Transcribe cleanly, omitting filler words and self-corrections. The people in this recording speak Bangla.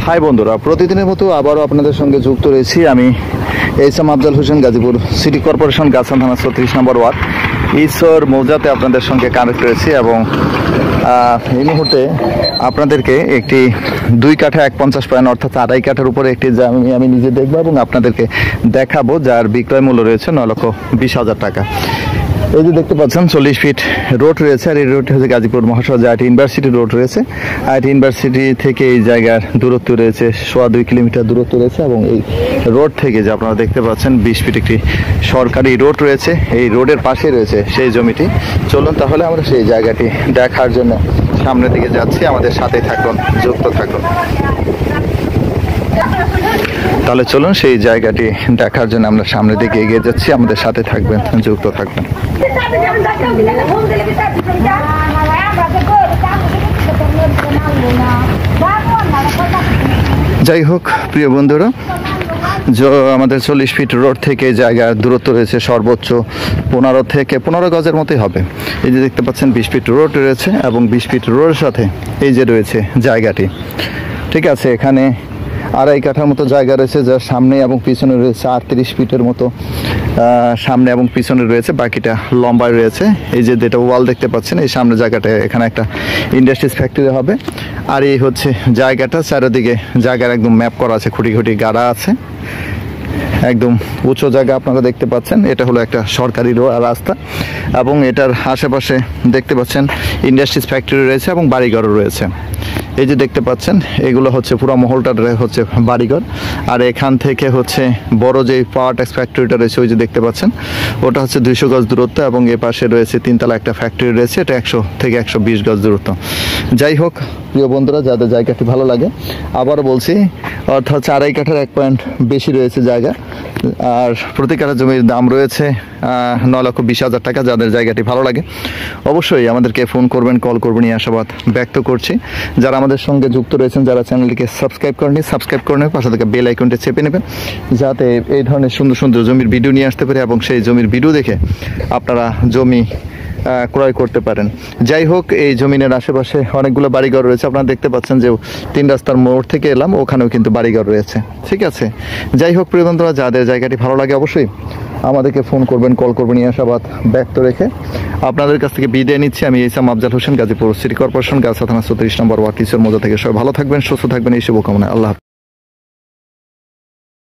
হাই বন্ধুরা, প্রতিদিনের মতো আবারও আপনাদের সঙ্গে যুক্ত রয়েছি আমি H M. Afzal Hossain, Gazipur city corporation, গাছান থানা 36 নম্বর ওয়ার্ড, ঈশ্বর মৌজাতে আপনাদের সঙ্গে কানেক্ট রয়েছি। এবং এই মুহূর্তে আপনাদেরকে একটি 2 কাঠা 150 পয়েন্ট অর্থাৎ 2.5 কাঠার উপরে একটি জমি আমি নিজে দেখবো এবং আপনাদেরকে দেখাবো, যার বিক্রয় মূল্য রয়েছে 9,20,000 টাকা। এই যে দেখতে পাচ্ছেন 40 ফিট রোড রয়েছে, আর এই রোডটি হচ্ছে গাজীপুর মহাশয় আইটি ইউনিভার্সিটি রোড রয়েছে। আইটি ইউনিভার্সিটি থেকে এই জায়গার দূরত্ব রয়েছে 2.25 কিলোমিটার দূরত্ব রয়েছে, এবং এই রোড থেকে যে আপনারা দেখতে পাচ্ছেন 20 ফিট একটি সরকারি রোড রয়েছে। এই রোডের পাশে রয়েছে সেই জমিটি। চলুন তাহলে আমরা সেই জায়গাটি দেখার জন্য সামনের দিকে যাচ্ছি, আমাদের সাথে থাকুন, যুক্ত থাকুন। তাহলে চলুন সেই জায়গাটি দেখার জন্য আমরা সামনের দিকে এগিয়ে যাচ্ছি, আমাদের সাথে থাকবেন, যুক্ত থাকবেন। যাই হোক প্রিয় বন্ধুরা, আমাদের 40 ফিট রোড থেকে জায়গার দূরত্ব রয়েছে সর্বোচ্চ 15 গজের মতোই হবে। এই যে দেখতে পাচ্ছেন 20 ফিট রোড রয়েছে, এবং 20 ফিট রোডের সাথে এই যে রয়েছে জায়গাটি, ঠিক আছে। এখানে 2.5 কাঠার মতো জায়গা রয়েছে, যার সামনে এবং পিছনে রয়েছে 38 ফিটের মতো সামনে এবং পিছনে রয়েছে, বাকিটা লম্বায় রয়েছে। এই যে যেটা ওয়াল দেখতে পাচ্ছেন, এই সামনে জায়গাটা, এখানে একটা ইন্ডাস্ট্রিজ ফ্যাক্টরি হবে। আর এই হচ্ছে জায়গাটা, চারিদিকে জায়গার একদম ম্যাপ করা আছে, খুঁটি খুঁটি গাড়া আছে, একদম উঁচু জায়গা আপনারা দেখতে পাচ্ছেন। এটা হলো একটা সরকারি রাস্তা, এবং এটার আশেপাশে দেখতে পাচ্ছেন ইন্ডাস্ট্রিজ ফ্যাক্টরি রয়েছে এবং বাড়িঘরও রয়েছে। এই যে দেখতে পাচ্ছেন এগুলো হচ্ছে পুরো মহলটা হচ্ছে বাড়িঘর। আর এখান থেকে হচ্ছে বড় যে পাওয়ার ট্যাক্স ফ্যাক্টরিটা রয়েছে, ওই যে দেখতে পাচ্ছেন, ওটা হচ্ছে 200 গজ দূরত্ব, এবং এ পাশে রয়েছে 3 তলা একটা ফ্যাক্টরি রয়েছে, এটা 100 থেকে 120 গজ দূরত্ব। যাই হোক প্রিয় বন্ধুরা, যাদের জায়গাটি ভালো লাগে, আবারও বলছি, অর্থাৎ 2.5 কাঠার 1 পয়েন্ট বেশি রয়েছে জায়গা, আর প্রতি কাঠা জমির দাম রয়েছে 9,20,000 টাকা। যাদের জায়গাটি ভালো লাগে অবশ্যই আমাদেরকে ফোন করবেন, কল করবেন, এই আশাবাদ ব্যক্ত করছি। যারা আমাদের সঙ্গে যুক্ত রয়েছেন, যারা চ্যানেলটিকে সাবস্ক্রাইব করেননি, সাবস্ক্রাইব করে নেবেন, পাশে থেকে বেল আইকনটি চেপে নেবেন, যাতে এই ধরনের সুন্দর সুন্দর জমির ভিডিও নিয়ে আসতে পারে, এবং সেই জমির ভিডিও দেখে আপনারা জমি ক্রয় করতে পারেন। যাই হোক, এই জমিনের আশেপাশে অনেকগুলো বাড়িঘর রয়েছে, আপনারা দেখতে পাচ্ছেন যে 3 রাস্তার মোড় থেকে এলাম, ওখানেও কিন্তু বাড়িঘর রয়েছে, ঠিক আছে। যাই হোক প্রিয় বন্ধুরা, যাদের জায়গাটি ভালো লাগে অবশ্যই আমাদেরকে ফোন করবেন, কল করবেন, এই আশাবাদ ব্যক্ত রেখে আপনাদের কাছ থেকে বিদায় নিচ্ছি। আমি H M. Afzal Hossain, Gazipur city corporation, গাছান থানা 36 নম্বর ওয়ার্ড, ঈশ্বর মৌজা থেকে। সবাই ভালো থাকবেন, সুস্থ থাকবেন, এই শুভকামনায়। আল্লাহ।